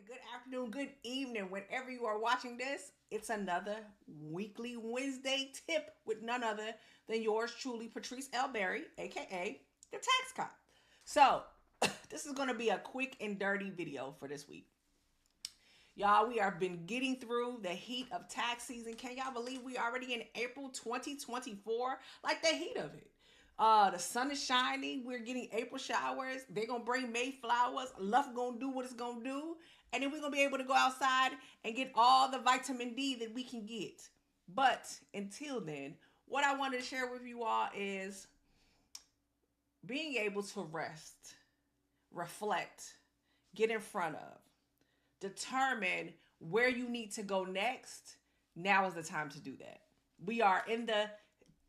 good afternoon, good evening, whenever you are watching this. It's another weekly Wednesday tip with none other than yours truly, Patrice L. Berry, aka the Tax Cop. So, this is going to be a quick and dirty video for this week. Y'all, we have been getting through the heat of tax season. Can y'all believe we already in April 2024? Like the heat of it. The sun is shining. We're getting April showers. They're going to bring May flowers. Love going to do what it's going to do. And then we're going to be able to go outside and get all the vitamin D that we can get. But until then, what I wanted to share with you all is being able to rest, reflect, get in front of, determine where you need to go next. Now is the time to do that. We are in the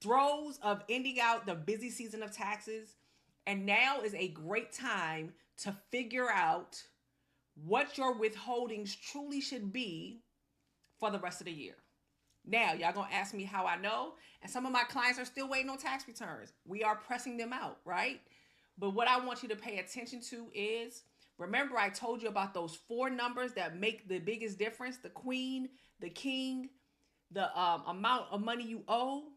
throes of ending out the busy season of taxes, and now is a great time to figure out what your withholdings truly should be for the rest of the year. Now, y'all gonna ask me how I know, and some of my clients are still waiting on tax returns. We are pressing them out, right? But what I want you to pay attention to is, remember I told you about those four numbers that make the biggest difference: the queen, the king, the amount of money you owe,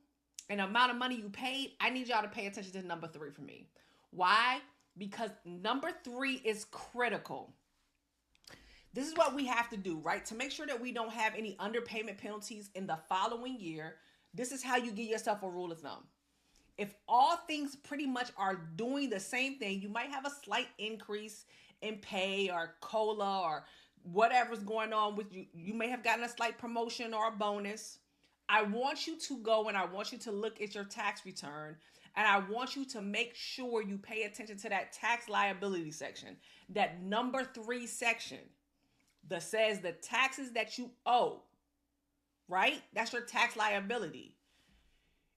and the amount of money you paid. I need y'all to pay attention to number 3 for me. Why? Because number 3 is critical. This is what we have to do, right? To make sure that we don't have any underpayment penalties in the following year. This is how you give yourself a rule of thumb. If all things pretty much are doing the same thing, you might have a slight increase in pay or COLA or whatever's going on with you. You may have gotten a slight promotion or a bonus. I want you to go and I want you to look at your tax return, and I want you to make sure you pay attention to that tax liability section, that number 3 section that says the taxes that you owe, right? That's your tax liability.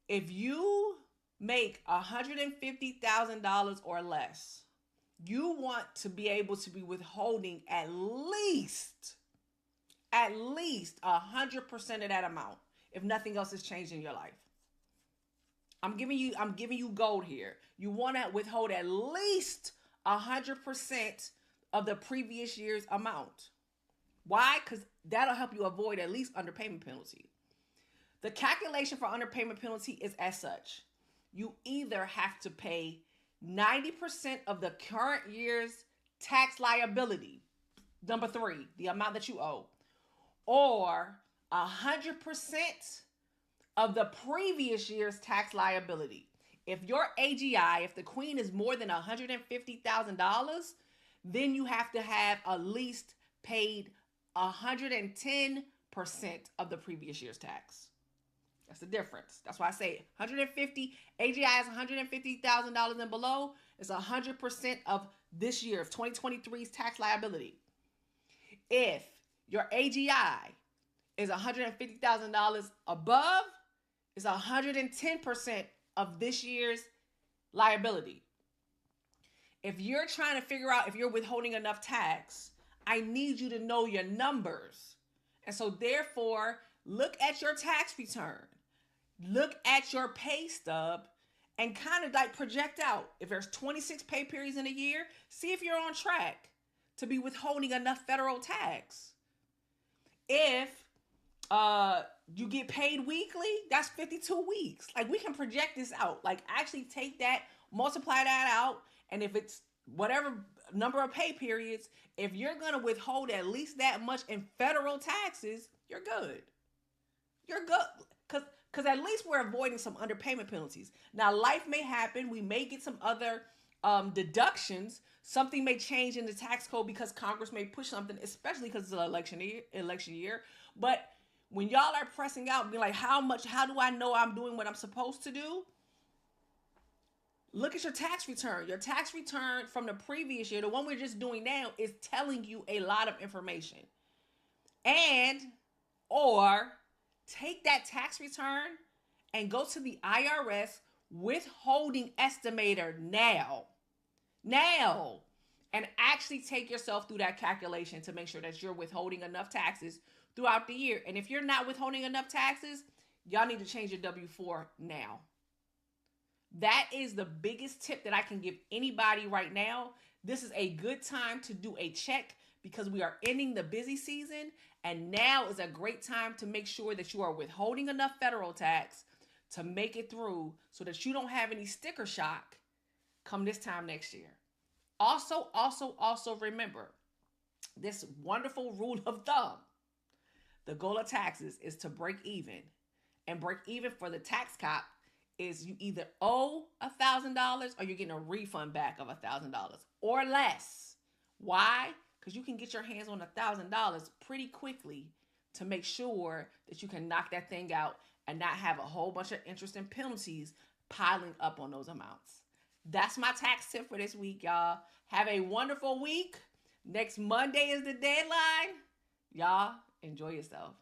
If you make $150,000 or less, you want to be able to be withholding at least 100% of that amount, if nothing else has changed in your life. I'm giving you gold here. You want to withhold at least 100% of the previous year's amount. Why? Because that'll help you avoid at least underpayment penalty. The calculation for underpayment penalty is as such. You either have to pay 90% of the current year's tax liability, number 3, the amount that you owe, or 100% of the previous year's tax liability. If your AGI, if the queen is more than $150,000, then you have to have at least paid 110% of the previous year's tax. That's the difference. That's why I say 150, AGI is $150,000 and below. It's 100% of this year, of 2023's tax liability. If your AGI is $150,000 above, it's 110% of this year's liability. If you're trying to figure out if you're withholding enough tax, I need you to know your numbers. And so therefore, look at your tax return. Look at your pay stub and kind of like project out. If there's 26 pay periods in a year, see if you're on track to be withholding enough federal tax. If you get paid weekly, that's 52 weeks. Like, we can project this out. Like, actually take that, multiply that out, and if it's whatever number of pay periods, if you're going to withhold at least that much in federal taxes, you're good. You're good. Because at least we're avoiding some underpayment penalties. Now, life may happen. We may get some other deductions. Something may change in the tax code because Congress may push something, especially because it's an election year. But when y'all are pressing out and be like, how do I know I'm doing what I'm supposed to do? Look at your tax return. Your tax return from the previous year, the one we're just doing now, is telling you a lot of information. Or take that tax return and go to the IRS withholding estimator now, and actually take yourself through that calculation to make sure that you're withholding enough taxes throughout the year. And if you're not withholding enough taxes, y'all need to change your W-4 now. That is the biggest tip that I can give anybody right now. This is a good time to do a check. because we are ending the busy season, and now is a great time to make sure that you are withholding enough federal tax to make it through so that you don't have any sticker shock come this time next year. Also remember this wonderful rule of thumb. The goal of taxes is to break even. And break even for the tax cop is you either owe $1,000 or you're getting a refund back of $1,000 or less. Why? Because you can get your hands on $1,000 pretty quickly to make sure that you can knock that thing out and not have a whole bunch of interest and penalties piling up on those amounts. That's my tax tip for this week, y'all. Have a wonderful week. Next Monday is the deadline. Y'all, enjoy yourself.